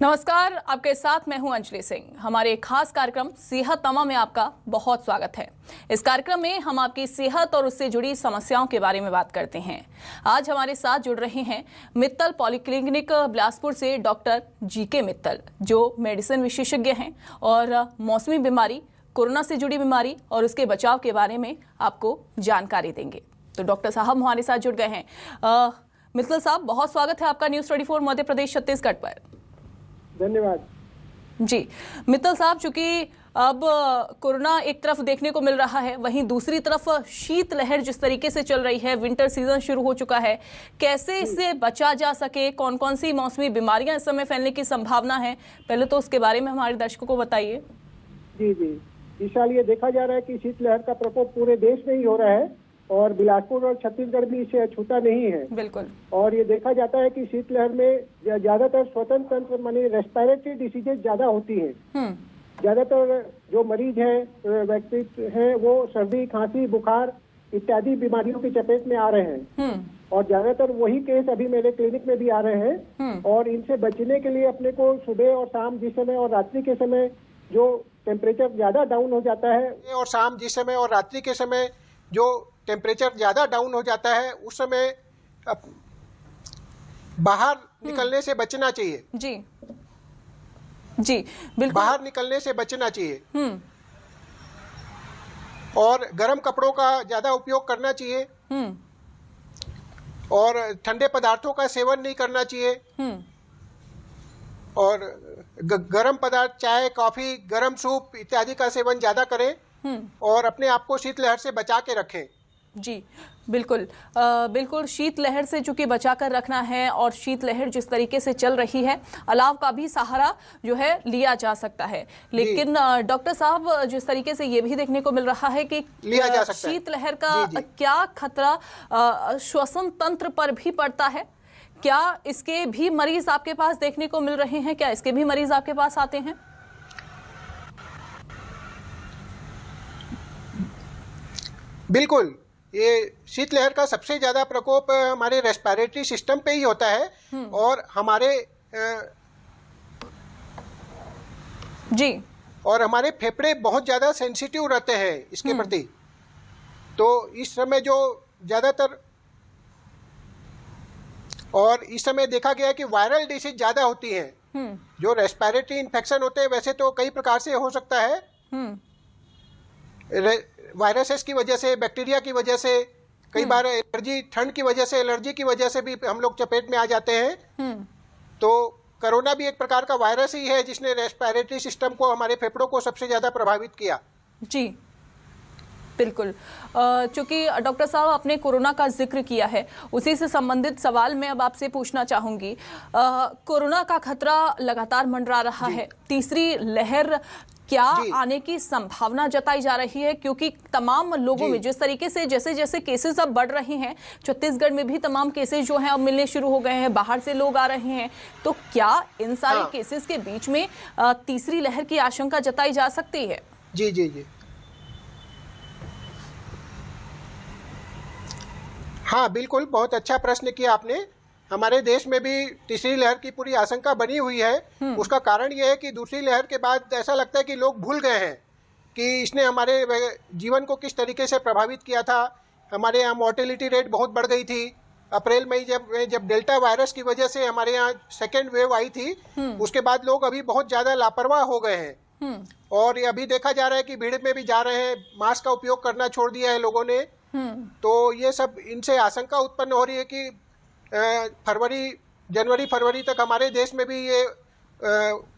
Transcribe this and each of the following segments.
नमस्कार, आपके साथ मैं हूं अंजलि सिंह। हमारे एक खास कार्यक्रम सेहत तमा में आपका बहुत स्वागत है। इस कार्यक्रम में हम आपकी सेहत और उससे जुड़ी समस्याओं के बारे में बात करते हैं। आज हमारे साथ जुड़ रहे हैं मित्तल पॉलीक्लिनिक बिलासपुर से डॉक्टर जीके मित्तल, जो मेडिसिन विशेषज्ञ हैं और मौसमी बीमारी, कोरोना से जुड़ी बीमारी और उसके बचाव के बारे में आपको जानकारी देंगे। तो डॉक्टर साहब हमारे साथ जुड़ गए हैं। मित्तल साहब, बहुत स्वागत है आपका न्यूज़ 24 मध्य प्रदेश छत्तीसगढ़ पर। धन्यवाद जी। मित्तल साहब, चूंकि अब कोरोना एक तरफ देखने को मिल रहा है, वहीं दूसरी तरफ शीतलहर जिस तरीके से चल रही है, विंटर सीजन शुरू हो चुका है, कैसे इससे बचा जा सके, कौन कौन सी मौसमी बीमारियां इस समय फैलने की संभावना है, पहले तो उसके बारे में हमारे दर्शकों को बताइए। जी जी, इस साल ये देखा जा रहा है कि शीतलहर का प्रकोप पूरे देश में ही हो रहा है और बिलासपुर और छत्तीसगढ़ भी इसे अछूता नहीं है। बिल्कुल। और ये देखा जाता है कि शीतलहर में ज्यादातर स्वतंत्र तंत्र माने रेस्पिरेटरी डिसीजेज ज्यादा होती हैं। ज्यादातर जो मरीज हैं, व्यक्ति हैं, वो सर्दी, खांसी, बुखार इत्यादि बीमारियों की चपेट में आ रहे हैं और ज्यादातर वही केस अभी मेरे क्लिनिक में भी आ रहे हैं। और इनसे बचने के लिए अपने को सुबह और शाम जिस समय और रात्रि के समय जो टेम्परेचर ज्यादा डाउन हो जाता है, और शाम जिस समय और रात्रि के समय जो टेम्परेचर ज्यादा डाउन हो जाता है, उस समय बाहर निकलने से बचना चाहिए। जी जी, बिल्कुल, बाहर निकलने से बचना चाहिए और गर्म कपड़ों का ज्यादा उपयोग करना चाहिए और ठंडे पदार्थों का सेवन नहीं करना चाहिए और गर्म पदार्थ, चाय, कॉफी, गर्म सूप इत्यादि का सेवन ज्यादा करें और अपने आप को शीतलहर से बचा के रखें। जी बिल्कुल, बिल्कुल शीतलहर से चूंकि बचा कर रखना है और शीतलहर जिस तरीके से चल रही है, अलाव का भी सहारा जो है लिया जा सकता है। लेकिन डॉक्टर साहब, जिस तरीके से ये भी देखने को मिल रहा है कि शीतलहर का क्या खतरा श्वसन तंत्र पर भी पड़ता है, क्या इसके भी मरीज आपके पास देखने को मिल रहे हैं? क्या इसके भी मरीज आपके पास आते हैं? बिल्कुल, ये शीतलहर का सबसे ज्यादा प्रकोप हमारे रेस्पिरेटरी सिस्टम पे ही होता है और हमारे हमारे फेफड़े बहुत ज्यादा सेंसिटिव रहते हैं इसके प्रति। तो इस समय जो ज्यादातर और इस समय देखा गया है कि वायरल डिसीज ज्यादा होती हैं। जो रेस्पिरेटरी इन्फेक्शन होते हैं वैसे तो कई प्रकार से हो सकता है, वायरसेस की वजह से, बैक्टीरिया की वजह से, कई बार एलर्जी, ठंड की वजह से, एलर्जी की वजह से भी हम लोग चपेट में आ जाते हैं। तो कोरोना भी एक प्रकार का वायरस ही है जिसने रेस्पिरेटरी सिस्टम को, हमारे फेफड़ों को सबसे ज्यादा प्रभावित किया। जी बिल्कुल। चूंकि डॉक्टर साहब आपने कोरोना का जिक्र किया है, उसी से संबंधित सवाल मैं अब आपसे पूछना चाहूंगी। कोरोना का खतरा लगातार मंडरा रहा है, तीसरी लहर क्या आने की संभावना जताई जा रही है? क्योंकि तमाम लोगों में जिस तरीके से जैसे जैसे केसेस अब बढ़ रहे हैं, छत्तीसगढ़ में भी तमाम केसेस जो हैं अब मिलने शुरू हो गए हैं, बाहर से लोग आ रहे हैं, तो क्या इन सारे केसेस के बीच में तीसरी लहर की आशंका जताई जा सकती है? जी जी जी, हाँ बिल्कुल, बहुत अच्छा प्रश्न किया आपने। हमारे देश में भी तीसरी लहर की पूरी आशंका बनी हुई है। उसका कारण यह है कि दूसरी लहर के बाद ऐसा लगता है कि लोग भूल गए हैं कि इसने हमारे जीवन को किस तरीके से प्रभावित किया था। हमारे यहाँ मोर्टेलिटी रेट बहुत बढ़ गई थी। अप्रैल मई जब डेल्टा वायरस की वजह से हमारे यहाँ सेकेंड वेव आई थी, उसके बाद लोग अभी बहुत ज्यादा लापरवाह हो गए हैं और ये अभी देखा जा रहा है कि भीड़ में भी जा रहे हैं, मास्क का उपयोग करना छोड़ दिया है लोगों ने। तो ये सब, इनसे आशंका उत्पन्न हो रही है कि जनवरी फरवरी तक हमारे देश में भी ये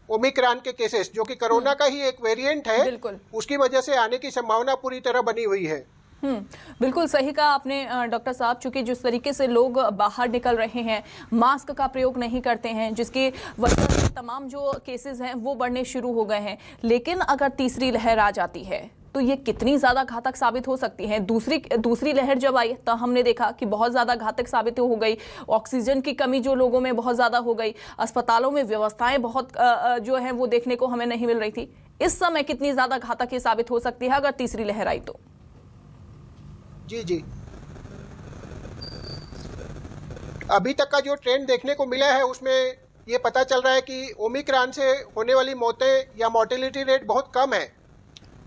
ओमिक्रॉन के केसेस, जो कि कोरोना का ही एक वेरिएंट है, उसकी वजह से आने की संभावना पूरी तरह बनी हुई है। बिल्कुल सही कहा आपने डॉक्टर साहब। चूंकि जिस तरीके से लोग बाहर निकल रहे हैं, मास्क का प्रयोग नहीं करते हैं, जिसकी वजह से तमाम जो केसेस हैं वो बढ़ने शुरू हो गए हैं। लेकिन अगर तीसरी लहर आ जाती है तो ये कितनी ज्यादा घातक साबित हो सकती है? दूसरी लहर जब आई तो हमने देखा कि बहुत ज्यादा घातक साबित हो गई। ऑक्सीजन की कमी जो लोगों में बहुत ज्यादा हो गई, अस्पतालों में व्यवस्थाएं बहुत जो है वो देखने को हमें नहीं मिल रही थी। इस समय कितनी ज्यादा घातक ये साबित हो सकती है अगर तीसरी लहर आई तो? जी जी, अभी तक का जो ट्रेंड देखने को मिला है उसमें ये पता चल रहा है कि ओमिक्रॉन से होने वाली मौतें या मोर्टेलिटी रेट बहुत कम है।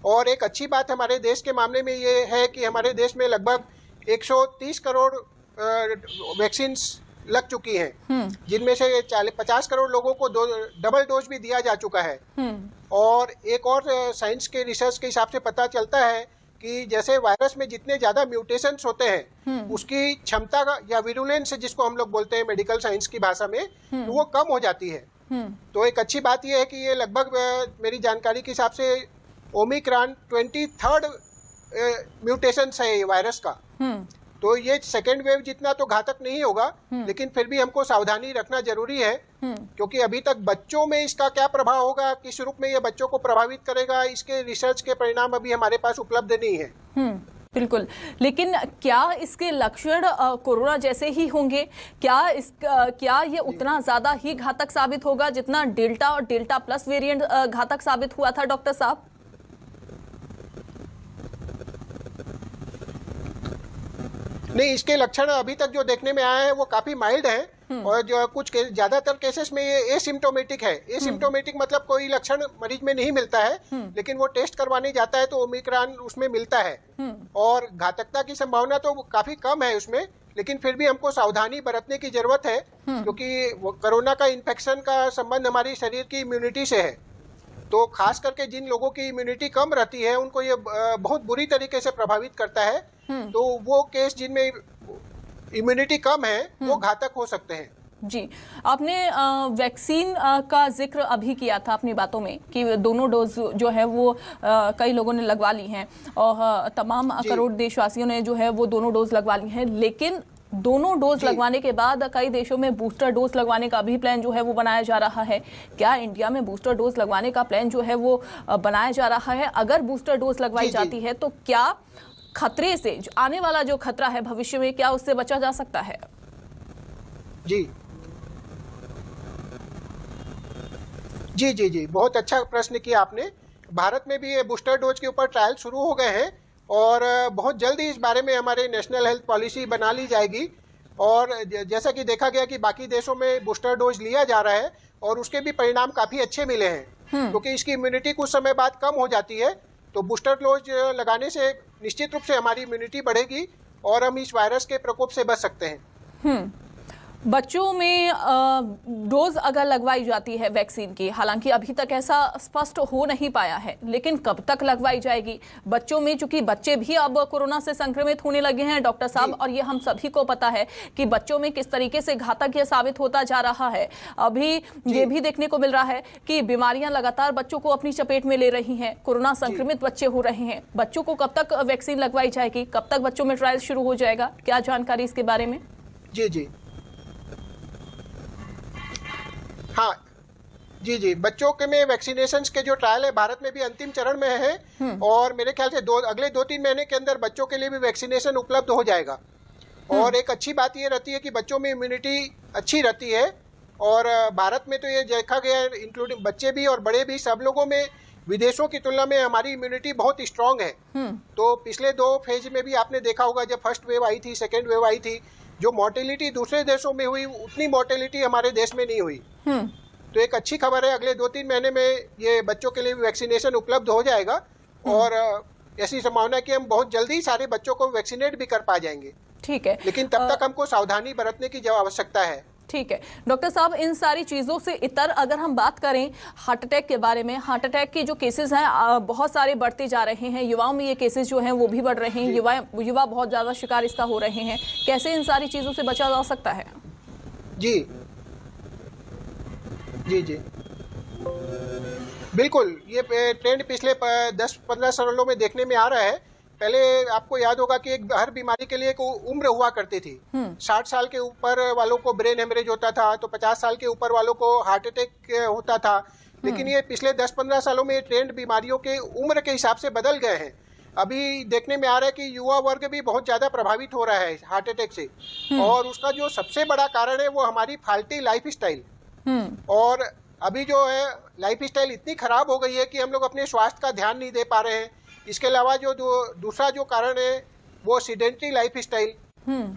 और एक अच्छी बात हमारे देश के मामले में ये है कि हमारे देश में लगभग 130 करोड़ वैक्सीन लग चुकी हैं, जिनमें से 50 करोड़ लोगों को डबल डोज भी दिया जा चुका है। और एक और साइंस के रिसर्च के हिसाब से पता चलता है कि जैसे वायरस में जितने ज्यादा म्यूटेशंस होते हैं उसकी क्षमता का या विरुलेंस जिसको हम लोग बोलते हैं मेडिकल साइंस की भाषा में, तो वो कम हो जाती है। तो एक अच्छी बात यह है कि ये लगभग मेरी जानकारी के हिसाब से ओमिक्रॉन 23rd म्यूटेशन है ये वायरस का। तो ये सेकेंड वेव जितना तो घातक नहीं होगा, लेकिन फिर भी हमको सावधानी रखना जरूरी है, क्योंकि अभी तक बच्चों में इसका क्या प्रभाव होगा, किस रूप में ये बच्चों को प्रभावित करेगा, इसके रिसर्च के परिणाम अभी हमारे पास उपलब्ध नहीं है। बिल्कुल, लेकिन क्या इसके लक्षण कोरोना जैसे ही होंगे? क्या ये उतना ज्यादा ही घातक साबित होगा जितना डेल्टा और डेल्टा प्लस वेरिएंट घातक साबित हुआ था डॉक्टर साहब? नहीं, इसके लक्षण अभी तक जो देखने में आए हैं वो काफी माइल्ड हैं, और जो कुछ ज्यादातर केसेस में ये एसिम्प्टोमेटिक है। एसिम्प्टोमेटिक मतलब कोई लक्षण मरीज में नहीं मिलता है, लेकिन वो टेस्ट करवाने जाता है तो ओमिक्रॉन उसमें मिलता है। और घातकता की संभावना तो काफी कम है उसमें, लेकिन फिर भी हमको सावधानी बरतने की जरूरत है, क्योंकि कोरोना का इन्फेक्शन का संबंध हमारी शरीर की इम्यूनिटी से है। तो खास करके जिन लोगों की इम्यूनिटी कम रहती है उनको ये बहुत बुरी तरीके से प्रभावित करता है। तो वो केस जिनमें इम्यूनिटी कम है वो घातक हो सकते हैं। जी, आपने वैक्सीन का जिक्र अभी किया था अपनी बातों में कि दोनों डोज जो है वो कई लोगों ने लगवा ली हैं, और तमाम करोड़ देशवासियों ने जो है वो दोनों डोज लगवा ली हैं। लेकिन दोनों डोज लगवाने के बाद कई देशों में बूस्टर डोज लगवाने का भी प्लान जो है वो बनाया जा रहा है। क्या इंडिया में बूस्टर डोज लगवाने का प्लान जो है वो बनाया जा रहा है? अगर बूस्टर डोज लगवाई जाती है तो क्या खतरे से, जो आने वाला जो खतरा है भविष्य में, क्या उससे बचा जा सकता है? जी जी जी जी बहुत अच्छा प्रश्न किया आपने। भारत में भी ये बूस्टर डोज के ऊपर ट्रायल शुरू हो गए हैं, और बहुत जल्दी इस बारे में हमारे नेशनल हेल्थ पॉलिसी बना ली जाएगी। और जैसा कि देखा गया कि बाकी देशों में बूस्टर डोज लिया जा रहा है और उसके भी परिणाम काफी अच्छे मिले हैं, क्योंकि इसकी इम्यूनिटी कुछ समय बाद कम हो जाती है। तो बूस्टर डोज लगाने से निश्चित रूप से हमारी इम्यूनिटी बढ़ेगी और हम इस वायरस के प्रकोप से बच सकते हैं। बच्चों में डोज अगर लगवाई जाती है वैक्सीन की, हालांकि अभी तक ऐसा स्पष्ट हो नहीं पाया है, लेकिन कब तक लगवाई जाएगी बच्चों में? चूंकि बच्चे भी अब कोरोना से संक्रमित होने लगे हैं डॉक्टर साहब, और ये हम सभी को पता है कि बच्चों में किस तरीके से घातक ये साबित होता जा रहा है। अभी ये भी देखने को मिल रहा है कि बीमारियां लगातार बच्चों को अपनी चपेट में ले रही हैं, कोरोना संक्रमित बच्चे हो रहे हैं। बच्चों को कब तक वैक्सीन लगवाई जाएगी? कब तक बच्चों में ट्रायल शुरू हो जाएगा? क्या जानकारी इसके बारे में? जी जी हाँ जी जी बच्चों के में वैक्सीनेशन के जो ट्रायल है भारत में भी अंतिम चरण में है, और मेरे ख्याल से अगले 2-3 महीने के अंदर बच्चों के लिए भी वैक्सीनेशन उपलब्ध हो जाएगा। और एक अच्छी बात ये रहती है कि बच्चों में इम्यूनिटी अच्छी रहती है, और भारत में तो ये देखा गया इंक्लूडिंग बच्चे भी और बड़े भी, सब लोगों में विदेशों की तुलना में हमारी इम्यूनिटी बहुत स्ट्रांग है। तो पिछले 2 फेज में भी आपने देखा होगा, जब फर्स्ट वेव आई थी, सेकेंड वेव आई थी, जो मोर्टेलिटी दूसरे देशों में हुई उतनी मोर्टेलिटी हमारे देश में नहीं हुई। तो एक अच्छी खबर है, अगले 2-3 महीने में ये बच्चों के लिए वैक्सीनेशन उपलब्ध हो जाएगा, और ऐसी संभावना है कि हम बहुत जल्दी सारे बच्चों को वैक्सीनेट भी कर पा जाएंगे। ठीक है, लेकिन तब तक हमको सावधानी बरतने की आवश्यकता है। ठीक है डॉक्टर साहब, इन सारी चीज़ों से इतर अगर हम बात करें हार्ट अटैक के बारे में, हार्ट अटैक के जो केसेस हैं बहुत सारे बढ़ते जा रहे हैं, युवाओं में ये केसेस जो हैं वो भी बढ़ रहे हैं, युवा बहुत ज़्यादा शिकार इसका हो रहे हैं। कैसे इन सारी चीज़ों से बचा जा सकता है? जी जी जी बिल्कुल, ये ट्रेंड पिछले 10-15 सालों में देखने में आ रहा है। पहले आपको याद होगा कि हर बीमारी के लिए एक उम्र हुआ करती थी। 60 साल के ऊपर वालों को ब्रेन हेमरेज होता था, तो 50 साल के ऊपर वालों को हार्ट अटैक होता था। लेकिन ये पिछले 10-15 सालों में ये ट्रेंड बीमारियों के उम्र के हिसाब से बदल गए हैं। अभी देखने में आ रहा है कि युवा वर्ग भी बहुत ज्यादा प्रभावित हो रहा है हार्ट अटैक से, और उसका जो सबसे बड़ा कारण है वो हमारी फाल्टी लाइफ स्टाइल। और अभी जो है लाइफ स्टाइल इतनी खराब हो गई है कि हम लोग अपने स्वास्थ्य का ध्यान नहीं दे पा रहे हैं। इसके अलावा जो दूसरा जो कारण है वो सीडेंटरी लाइफ स्टाइल,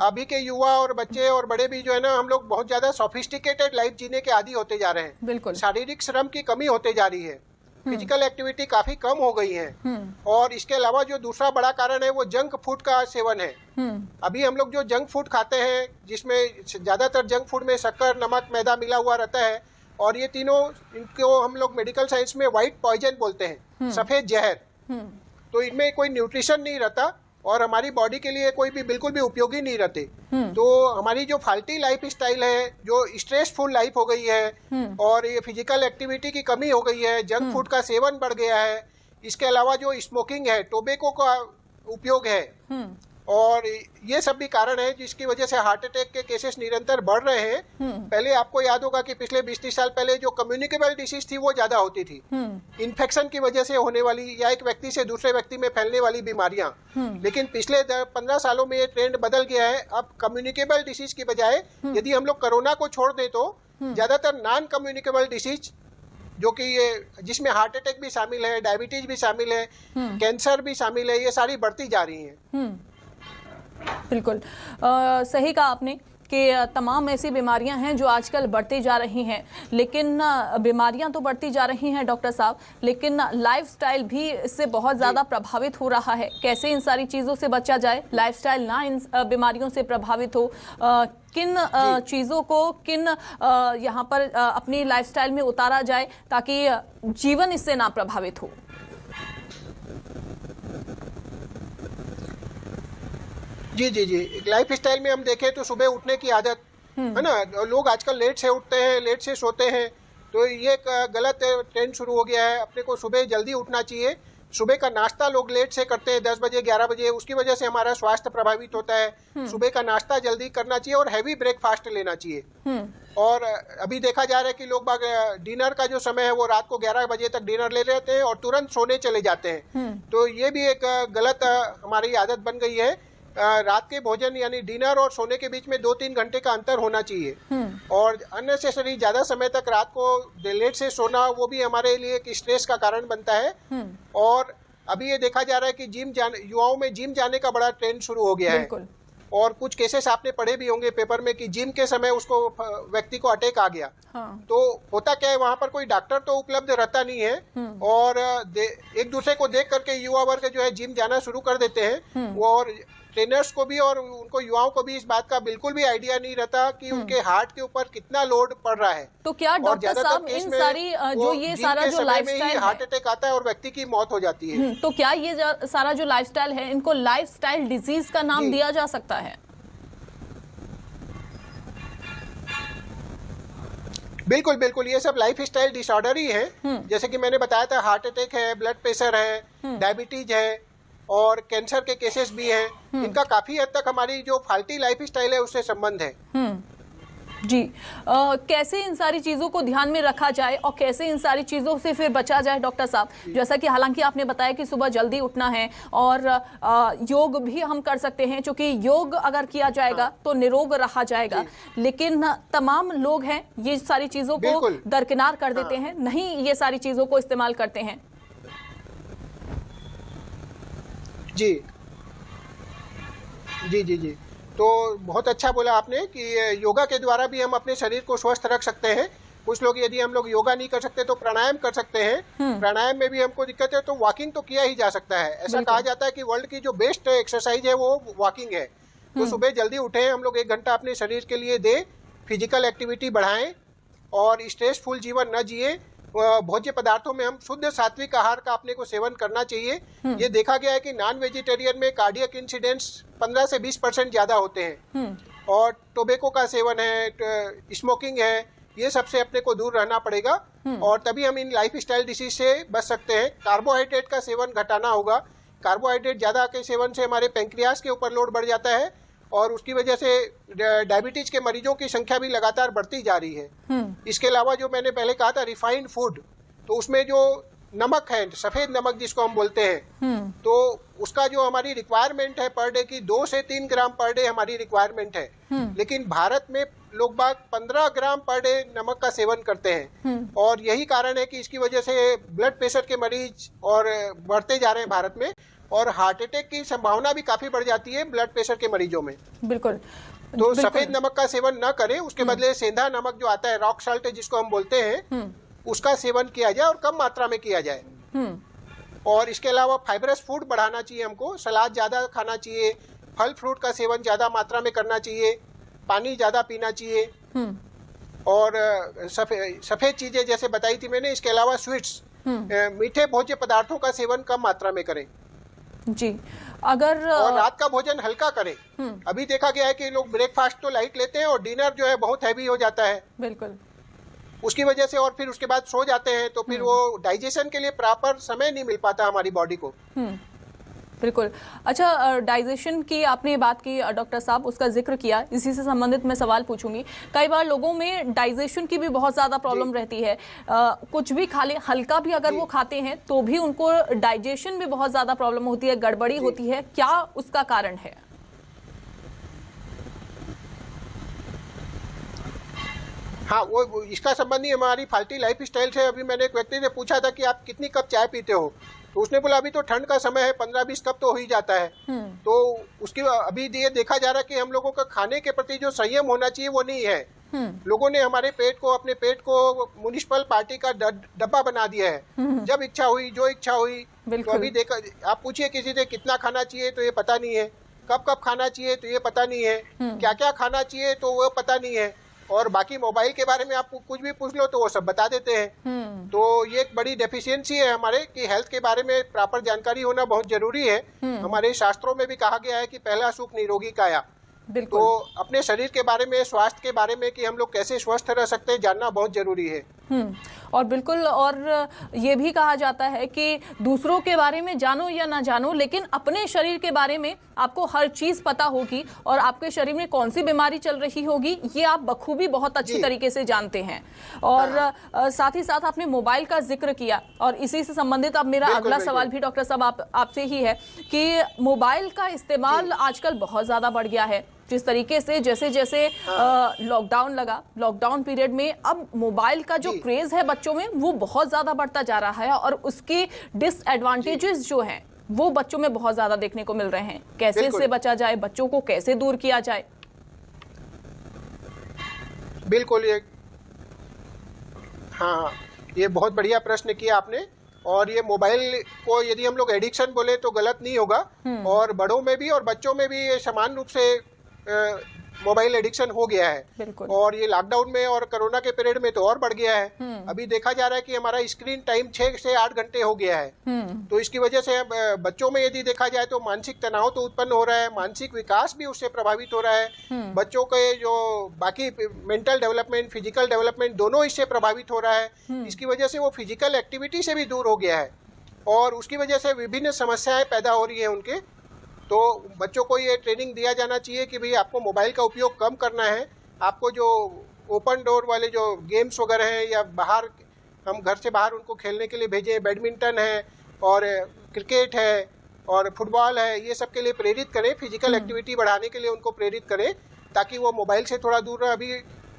अभी के युवा और बच्चे और बड़े भी जो है ना, हम लोग बहुत ज्यादा सोफिस्टिकेटेड लाइफ जीने के आदी होते जा रहे हैं। बिल्कुल। शारीरिक श्रम की कमी होते जा रही है, फिजिकल एक्टिविटी काफी कम हो गई है। और इसके अलावा जो दूसरा बड़ा कारण है वो जंक फूड का सेवन है। अभी हम लोग जो जंक फूड खाते हैं, जिसमें ज्यादातर जंक फूड में शक्कर, नमक, मैदा मिला हुआ रहता है, और ये तीनों, इनको हम लोग मेडिकल साइंस में व्हाइट पॉइजन बोलते हैं, सफेद जहर। तो इनमें कोई न्यूट्रिशन नहीं रहता और हमारी बॉडी के लिए कोई भी बिल्कुल भी उपयोगी नहीं रहते। तो हमारी जो फालतू लाइफ स्टाइल है, जो स्ट्रेसफुल लाइफ हो गई है, और ये फिजिकल एक्टिविटी की कमी हो गई है, जंक फूड का सेवन बढ़ गया है, इसके अलावा जो स्मोकिंग है, टोबैको का उपयोग है, और ये सब भी कारण है जिसकी वजह से हार्ट अटैक के केसेस निरंतर बढ़ रहे हैं। पहले आपको याद होगा कि पिछले 20-30 साल पहले जो कम्युनिकेबल डिसीज थी वो ज्यादा होती थी, इन्फेक्शन की वजह से होने वाली या एक व्यक्ति से दूसरे व्यक्ति में फैलने वाली बीमारियां। लेकिन पिछले 15 सालों में ये ट्रेंड बदल गया है। अब कम्युनिकेबल डिसीज की बजाय यदि हम लोग कोरोना को छोड़ दें तो ज्यादातर नॉन कम्युनिकेबल डिसीज, जो कि ये जिसमें हार्ट अटैक भी शामिल है, डायबिटीज भी शामिल है, कैंसर भी शामिल है, ये सारी बढ़ती जा रही हैं। बिल्कुल सही कहा आपने कि तमाम ऐसी बीमारियां हैं जो आजकल बढ़ती जा रही हैं। लेकिन बीमारियां तो बढ़ती जा रही हैं डॉक्टर साहब, लेकिन लाइफस्टाइल भी इससे बहुत ज़्यादा प्रभावित हो रहा है। कैसे इन सारी चीज़ों से बचा जाए, लाइफस्टाइल ना इन बीमारियों से प्रभावित हो, किन चीज़ों को किन यहाँ पर अपनी लाइफस्टाइल में उतारा जाए ताकि जीवन इससे ना प्रभावित हो? जी जी जी, लाइफ स्टाइल में हम देखें तो सुबह उठने की आदत है ना, लोग आजकल लेट से उठते हैं, लेट से सोते हैं, तो ये एक गलत ट्रेंड शुरू हो गया है। अपने को सुबह जल्दी उठना चाहिए। सुबह का नाश्ता लोग लेट से करते हैं, 10 बजे 11 बजे, उसकी वजह से हमारा स्वास्थ्य प्रभावित होता है। सुबह का नाश्ता जल्दी करना चाहिए और हैवी ब्रेकफास्ट लेना चाहिए। और अभी देखा जा रहा है कि लोग बाग डिनर का जो समय है वो रात को 11 बजे तक डिनर ले लेते हैं और तुरंत सोने चले जाते हैं। तो ये भी एक गलत हमारी आदत बन गई है। रात के भोजन यानी डिनर और सोने के बीच में 2-3 घंटे का अंतर होना चाहिए। और अननेसेसरी ज्यादा समय तक रात को लेट से सोना, वो भी हमारे लिए एक स्ट्रेस का कारण बनता है। और अभी ये देखा जा रहा है कि युवाओं में जिम जाने का बड़ा ट्रेंड शुरू हो गया है। और कुछ केसेस आपने पढ़े भी होंगे पेपर में कि जिम के समय उसको व्यक्ति को अटैक आ गया। तो होता क्या है, वहां पर कोई डॉक्टर तो उपलब्ध रहता नहीं है, और एक दूसरे को देख करके युवा वर्ग जो है जिम जाना शुरू कर देते हैं। और ट्रेनर्स को भी और उनको युवाओं को भी इस बात का बिल्कुल भी आइडिया नहीं रहता कि उनके हार्ट के ऊपर कितना लोड पड़ रहा है। तो क्या डॉक्टर साहब इन सारी जो ये सारा जो लाइफस्टाइल हार्ट अटैक आता है और व्यक्ति की मौत हो जाती है। तो क्या ये सारा जो लाइफस्टाइल है, इनको लाइफस्टाइल डिजीज का नाम दिया जा सकता है? बिल्कुल बिल्कुल, ये सब लाइफ स्टाइल डिसऑर्डर ही है। जैसे कि मैंने बताया था, हार्ट अटैक है, ब्लड प्रेशर है, डायबिटीज है, और कैंसर के केसेस भी हैं। इनका काफी हद तक हमारी जो फालतू लाइफ स्टाइल है उससे संबंध है। जी, कैसे इन सारी चीज़ों को ध्यान में रखा जाए और कैसे इन सारी चीज़ों से फिर बचा जाए डॉक्टर साहब? जैसा कि हालांकि आपने बताया कि सुबह जल्दी उठना है और योग भी हम कर सकते हैं, क्योंकि योग अगर किया जाएगा तो निरोग रहा जाएगा। लेकिन तमाम लोग हैं ये सारी चीज़ों को दरकिनार कर देते हैं, नहीं ये सारी चीज़ों को इस्तेमाल करते हैं। जी जी जी जी, तो बहुत अच्छा बोला आपने कि योगा के द्वारा भी हम अपने शरीर को स्वस्थ रख सकते हैं। कुछ लोग, यदि हम लोग योगा नहीं कर सकते तो प्राणायाम कर सकते हैं। प्राणायाम में भी हमको दिक्कत है तो वॉकिंग तो किया ही जा सकता है। ऐसा कहा जाता है कि वर्ल्ड की जो बेस्ट एक्सरसाइज है वो वॉकिंग है। तो सुबह जल्दी उठें, हम लोग 1 घंटा अपने शरीर के लिए दें, फिजिकल एक्टिविटी बढ़ाएं और स्ट्रेसफुल जीवन न जिए। भोज्य पदार्थों में हम शुद्ध सात्विक आहार का अपने को सेवन करना चाहिए। ये देखा गया है कि नॉन वेजिटेरियन में कार्डियक इंसिडेंट्स 15 से 20% ज्यादा होते हैं। और टोबैको का सेवन है, स्मोकिंग है, ये सबसे अपने को दूर रहना पड़ेगा और तभी हम इन लाइफ स्टाइल डिसीज से बच सकते हैं। कार्बोहाइड्रेट का सेवन घटाना होगा। कार्बोहाइड्रेट ज्यादा के सेवन से हमारे पैंक्रियास के ऊपर लोड बढ़ जाता है और उसकी वजह से डायबिटीज के मरीजों की संख्या भी लगातार बढ़ती जा रही है। इसके अलावा जो मैंने पहले कहा था रिफाइंड फूड, तो उसमें जो नमक है, सफेद नमक जिसको हम बोलते हैं, तो उसका जो हमारी रिक्वायरमेंट है पर डे की 2 से 3 ग्राम पर डे हमारी रिक्वायरमेंट है। लेकिन भारत में लोग बाग 15 ग्राम पर डे नमक का सेवन करते हैं और यही कारण है कि इसकी वजह से ब्लड प्रेशर के मरीज और बढ़ते जा रहे हैं भारत में। और हार्ट अटैक की संभावना भी काफी बढ़ जाती है ब्लड प्रेशर के मरीजों में। बिल्कुल। तो सफेद नमक का सेवन न करें, उसके बदले सेंधा नमक जो आता है, रॉक साल्ट जिसको हम बोलते हैं, उसका सेवन किया जाए और कम मात्रा में किया जाए। और इसके अलावा फाइबरस फूड बढ़ाना चाहिए हमको, सलाद ज्यादा खाना चाहिए, फल फ्रूट का सेवन ज्यादा मात्रा में करना चाहिए, पानी ज्यादा पीना चाहिए, और सफेद चीजें जैसे बताई थी मैंने। इसके अलावा स्वीट्स, मीठे भोज्य पदार्थों का सेवन कम मात्रा में करें जी। अगर और रात का भोजन हल्का करें। अभी देखा गया है कि लोग ब्रेकफास्ट तो लाइट लेते हैं और डिनर जो है बहुत हैवी हो जाता है, बिल्कुल उसकी वजह से, और फिर उसके बाद सो जाते हैं, तो फिर वो डाइजेशन के लिए प्रॉपर समय नहीं मिल पाता हमारी बॉडी को। बिल्कुल। अच्छा, डाइजेशन की आपने बात की डॉक्टर साहब, उसका जिक्र किया, इसी से संबंधित मैं सवाल पूछूंगी। कई बार लोगों में डाइजेशन की भी बहुत ज़्यादा प्रॉब्लम रहती है, कुछ भी खा ले, हल्का भी अगर वो खाते हैं तो भी उनको डाइजेशन में बहुत ज़्यादा प्रॉब्लम होती है, गड़बड़ी होती है, क्या उसका कारण है? हाँ, वो इसका संबंधी हमारी फाल्टी लाइफ स्टाइल से। अभी मैंने एक व्यक्ति से पूछा था कि आप कितनी कप चाय पीते हो, तो उसने बोला अभी तो ठंड का समय है, 15-20 कप तो हो ही जाता है। तो उसकी अभी ये देखा जा रहा है कि हम लोगों का खाने के प्रति जो संयम होना चाहिए वो नहीं है। लोगों ने हमारे अपने पेट को म्युनिसिपल पार्टी का डब्बा बना दिया है। जब इच्छा हुई, जो इच्छा हुई। तो अभी देखा, आप पूछिए किसी से कितना खाना चाहिए तो ये पता नहीं है, कब कब खाना चाहिए तो ये पता नहीं है, क्या क्या खाना चाहिए तो वो पता नहीं है, और बाकी मोबाइल के बारे में आप कुछ भी पूछ लो तो वो सब बता देते हैं। तो ये एक बड़ी डेफिशिएंसी है हमारे कि हेल्थ के बारे में प्रॉपर जानकारी होना बहुत जरूरी है। हमारे शास्त्रों में भी कहा गया है कि पहला सुख निरोगी काया। बिल्कुल। तो अपने शरीर के बारे में, स्वास्थ्य के बारे में, कि हम लोग कैसे स्वस्थ रह सकते हैं, जानना बहुत जरूरी है। और बिल्कुल, और ये भी कहा जाता है कि दूसरों के बारे में जानो या ना जानो, लेकिन अपने शरीर के बारे में आपको हर चीज पता होगी, और आपके शरीर में कौन सी बीमारी चल रही होगी ये आप बखूबी बहुत अच्छी तरीके से जानते हैं। और साथ ही साथ आपने मोबाइल का जिक्र किया, और इसी से संबंधित अब मेरा अगला सवाल भी डॉक्टर साहब आपसे ही है कि मोबाइल का इस्तेमाल आजकल बहुत ज्यादा बढ़ गया है। जिस तरीके से जैसे जैसे लॉकडाउन लगा, लॉकडाउन पीरियड में अब मोबाइल का जो क्रेज है बच्चों में वो बहुत ज्यादा बढ़ता जा रहा है, और उसकी डिसएडवांटेजेस जो हैं वो बच्चों में बहुत ज्यादा देखने को मिल रहे हैं। कैसे इससे बचा जाए, बच्चों को कैसे दूर किया जाए? बिल्कुल, ये बहुत बढ़िया प्रश्न किया आपने। और ये मोबाइल को यदि हम लोग एडिक्शन बोले तो गलत नहीं होगा, और बड़ों में भी और बच्चों में भी ये समान रूप से मोबाइल एडिक्शन हो गया है। और ये लॉकडाउन में और कोरोना के पीरियड में तो और बढ़ गया है। अभी देखा जा रहा है कि हमारा स्क्रीन टाइम 6 से 8 घंटे हो गया है। तो इसकी वजह से बच्चों में यदि देखा जाए तो मानसिक तनाव तो उत्पन्न हो रहा है, मानसिक विकास भी उससे प्रभावित हो रहा है। बच्चों के जो बाकी मेंटल डेवलपमेंट, फिजिकल डेवलपमेंट दोनों इससे प्रभावित हो रहा है। इसकी वजह से वो फिजिकल एक्टिविटी से भी दूर हो गया है, और उसकी वजह से विभिन्न समस्याएं पैदा हो रही है उनके। तो बच्चों को ये ट्रेनिंग दिया जाना चाहिए कि भाई आपको मोबाइल का उपयोग कम करना है। आपको जो ओपन डोर वाले जो गेम्स वगैरह हैं, या बाहर हम घर से बाहर उनको खेलने के लिए भेजें, बैडमिंटन है और क्रिकेट है और फुटबॉल है, ये सब के लिए प्रेरित करें। फिजिकल एक्टिविटी बढ़ाने के लिए उनको प्रेरित करें ताकि वो मोबाइल से थोड़ा दूर रहे। अभी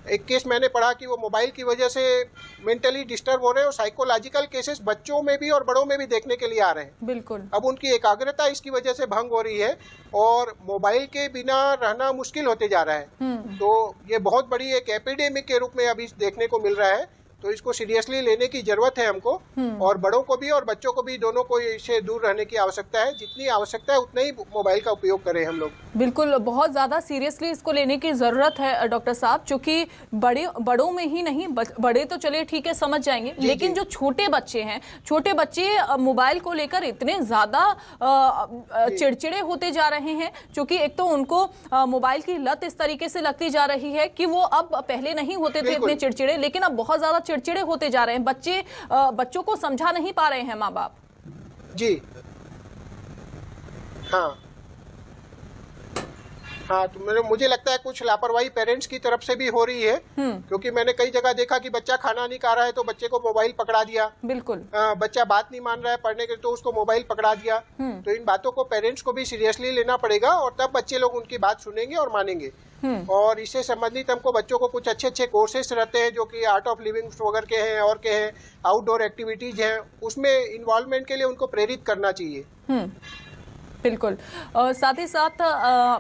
एक केस मैंने पढ़ा कि वो मोबाइल की वजह से मेंटली डिस्टर्ब हो रहे हैं, और साइकोलॉजिकल केसेस बच्चों में भी और बड़ों में भी देखने के लिए आ रहे हैं। बिल्कुल। अब उनकी एकाग्रता इसकी वजह से भंग हो रही है, और मोबाइल के बिना रहना मुश्किल होते जा रहा है। तो ये बहुत बड़ी एक एपिडेमिक के रूप में अभी देखने को मिल रहा है। तो इसको सीरियसली लेने की जरूरत है हमको, और बड़ों को भी और बच्चों को भी, दोनों को इससे दूर रहने की आवश्यकता है। जितनी आवश्यकता है उतना ही मोबाइल का उपयोग करें हम लोग। बिल्कुल, बहुत ज़्यादा सीरियसली इसको लेने की ज़रूरत है डॉक्टर साहब, क्योंकि बड़ों में ही नहीं, बड़े तो चलिए ठीक है समझ जाएंगे, लेकिन जो छोटे बच्चे हैं, छोटे बच्चे मोबाइल को लेकर इतने ज़्यादा चिड़चिड़े होते जा रहे हैं, क्योंकि एक तो उनको मोबाइल की लत इस तरीके से लगती जा रही है कि वो अब पहले नहीं होते थे इतने चिड़चिड़े, लेकिन अब बहुत ज़्यादा चिड़चिड़े होते जा रहे हैं। बच्चों को समझा नहीं पा रहे हैं माँ बाप। जी हाँ, तो मुझे लगता है कुछ लापरवाही पेरेंट्स की तरफ से भी हो रही है, क्योंकि मैंने कई जगह देखा कि बच्चा खाना नहीं खा रहा है तो बच्चे को मोबाइल पकड़ा दिया। बिल्कुल। बच्चा बात नहीं मान रहा है पढ़ने के, तो उसको मोबाइल पकड़ा दिया। तो इन बातों को पेरेंट्स को भी सीरियसली लेना पड़ेगा, और तब बच्चे लोग उनकी बात सुनेंगे और मानेंगे। और इससे संबंधित हमको बच्चों को कुछ अच्छे अच्छे कोर्सेज रहते हैं जो कि आर्ट ऑफ लिविंग वगैरह के हैं और के हैं, आउटडोर एक्टिविटीज हैं, उसमें इन्वॉल्वमेंट के लिए उनको प्रेरित करना चाहिए। बिल्कुल। साथ ही साथ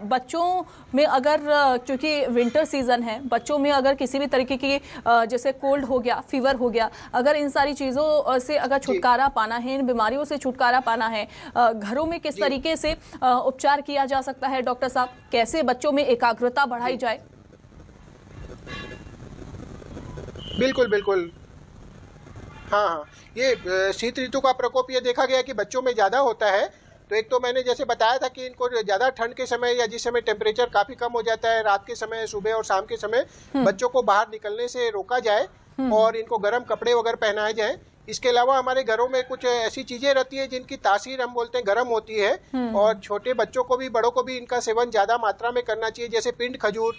बच्चों में अगर क्योंकि विंटर सीजन है, बच्चों में अगर किसी भी तरीके की जैसे कोल्ड हो गया, फीवर हो गया, अगर इन सारी चीज़ों से अगर छुटकारा पाना है, इन बीमारियों से छुटकारा पाना है, घरों में किस तरीके से उपचार किया जा सकता है डॉक्टर साहब? कैसे बच्चों में एकाग्रता बढ़ाई जाए? बिल्कुल बिल्कुल। हाँ हाँ, ये शीत ऋतु का प्रकोप ये देखा गया कि बच्चों में ज़्यादा होता है। तो एक तो मैंने जैसे बताया था कि इनको ज़्यादा ठंड के समय या जिस समय टेम्परेचर काफ़ी कम हो जाता है, रात के समय, सुबह और शाम के समय बच्चों को बाहर निकलने से रोका जाए और इनको गर्म कपड़े वगैरह पहनाए जाए। इसके अलावा हमारे घरों में कुछ ऐसी चीज़ें रहती है जिनकी तासीर हम बोलते हैं गर्म होती है, और छोटे बच्चों को भी बड़ों को भी इनका सेवन ज़्यादा मात्रा में करना चाहिए, जैसे पिंड खजूर।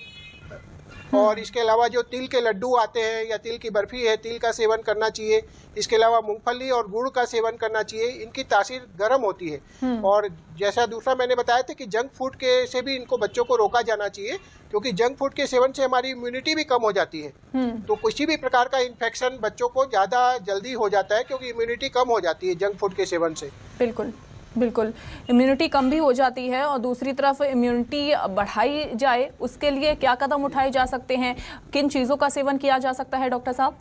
और इसके अलावा जो तिल के लड्डू आते हैं या तिल की बर्फी है, तिल का सेवन करना चाहिए। इसके अलावा मूंगफली और गुड़ का सेवन करना चाहिए, इनकी तासीर गर्म होती है। और जैसा दूसरा मैंने बताया था कि जंक फूड के से भी इनको बच्चों को रोका जाना चाहिए, क्योंकि जंक फूड के सेवन से हमारी इम्यूनिटी भी कम हो जाती है। तो किसी भी प्रकार का इन्फेक्शन बच्चों को ज़्यादा जल्दी हो जाता है, क्योंकि इम्यूनिटी कम हो जाती है जंक फूड के सेवन से। बिल्कुल बिल्कुल, इम्यूनिटी कम भी हो जाती है, और दूसरी तरफ इम्यूनिटी बढ़ाई जाए उसके लिए क्या कदम उठाए जा सकते हैं? किन चीज़ों का सेवन किया जा सकता है डॉक्टर साहब?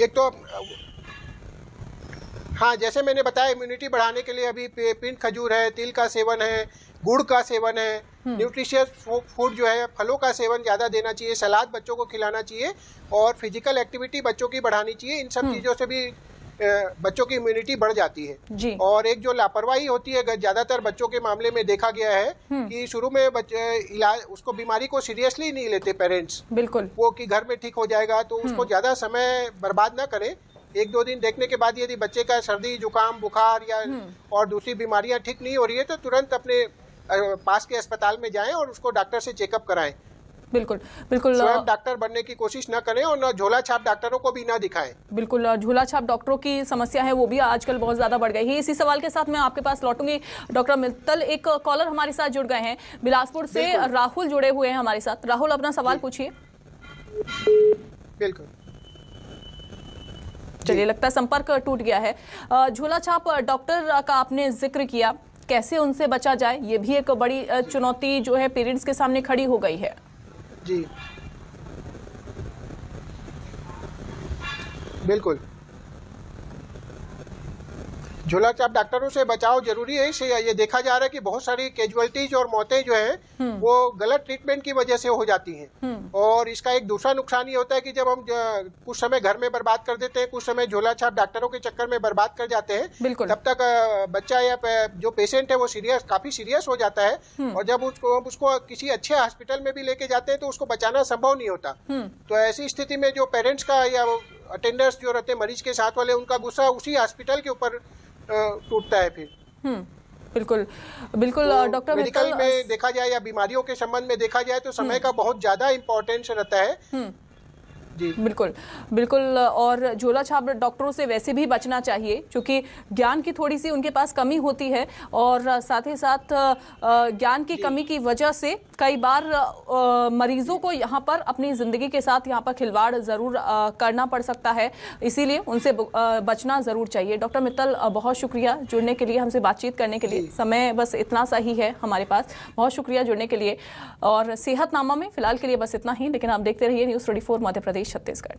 एक तो हाँ, जैसे मैंने बताया, इम्यूनिटी बढ़ाने के लिए अभी पिंड खजूर है, तिल का सेवन है, गुड़ का सेवन है, न्यूट्रिशियस फूड जो है, फलों का सेवन ज़्यादा देना चाहिए, सलाद बच्चों को खिलाना चाहिए, और फिजिकल एक्टिविटी बच्चों की बढ़ानी चाहिए। इन सब चीज़ों से भी बच्चों की इम्यूनिटी बढ़ जाती है जी। और एक जो लापरवाही होती है ज़्यादातर बच्चों के मामले में देखा गया है कि शुरू में इलाज उसको बीमारी को सीरियसली नहीं लेते पेरेंट्स। बिल्कुल, वो कि घर में ठीक हो जाएगा, तो उसको ज़्यादा समय बर्बाद ना करें। 1-2 दिन देखने के बाद यदि बच्चे का सर्दी, जुकाम, बुखार या और दूसरी बीमारियां ठीक नहीं हो रही है, तो तुरंत अपने पास के अस्पताल में जाएं और उसको डॉक्टर से चेकअप कराएं। बिल्कुल बिल्कुल। स्वयं डॉक्टर बनने की कोशिश न करें और न झोला छाप डॉक्टरों को भी ना दिखाएं। बिल्कुल, झोला छाप डॉक्टरों की समस्या है, वो भी आजकल बहुत ज्यादा बढ़ गई है। इसी सवाल के साथ मैं आपके पास लौटूंगी डॉक्टर मित्तल। एक कॉलर हमारे साथ जुड़ गए हैं बिलासपुर से, राहुल जुड़े हुए हैं हमारे साथ। राहुल, अपना सवाल पूछिए। बिल्कुल, चलिए, लगता है संपर्क टूट गया है। झोला छाप डॉक्टर का आपने जिक्र किया, कैसे उनसे बचा जाए, ये भी एक बड़ी चुनौती जो है पेरेंट्स के सामने खड़ी हो गई है। जी बिल्कुल, झोला छाप डॉक्टरों से बचाव जरूरी है। इससे ये देखा जा रहा है कि बहुत सारी कैजुअलिटीज और मौतें जो है वो गलत ट्रीटमेंट की वजह से हो जाती हैं। और इसका एक दूसरा नुकसान ये होता है कि जब हम कुछ समय घर में बर्बाद कर देते हैं, कुछ समय झोला छाप डॉक्टरों के चक्कर में बर्बाद कर जाते हैं, तब तक बच्चा या जो पेशेंट है वो काफी सीरियस हो जाता है। और जब उसको किसी अच्छे हॉस्पिटल में भी लेके जाते हैं तो उसको बचाना संभव नहीं होता। तो ऐसी स्थिति में जो पेरेंट्स का या अटेंडर्स जो रहते हैं मरीज के साथ वाले, उनका गुस्सा उसी हॉस्पिटल के ऊपर टूटता है फिर। बिल्कुल बिल्कुल। तो डॉक्टर मेडिकल में देखा जाए या बीमारियों के संबंध में देखा जाए तो समय का बहुत ज्यादा इम्पोर्टेंस रहता है। जी बिल्कुल बिल्कुल। और झोला छाप डॉक्टरों से वैसे भी बचना चाहिए, क्योंकि ज्ञान की थोड़ी सी उनके पास कमी होती है, और साथ ही साथ ज्ञान की कमी की वजह से कई बार मरीजों को यहाँ पर अपनी ज़िंदगी के साथ यहाँ पर खिलवाड़ ज़रूर करना पड़ सकता है, इसीलिए उनसे बचना ज़रूर चाहिए। डॉक्टर मित्तल, बहुत शुक्रिया जुड़ने के लिए, हमसे बातचीत करने के लिए। समय बस इतना सा ही है हमारे पास, बहुत शुक्रिया जुड़ने के लिए। और सेहतनामा में फ़िलहाल के लिए बस इतना ही, लेकिन आप देखते रहिए न्यूज़ 24 मध्य प्रदेश छत्तीसगढ़।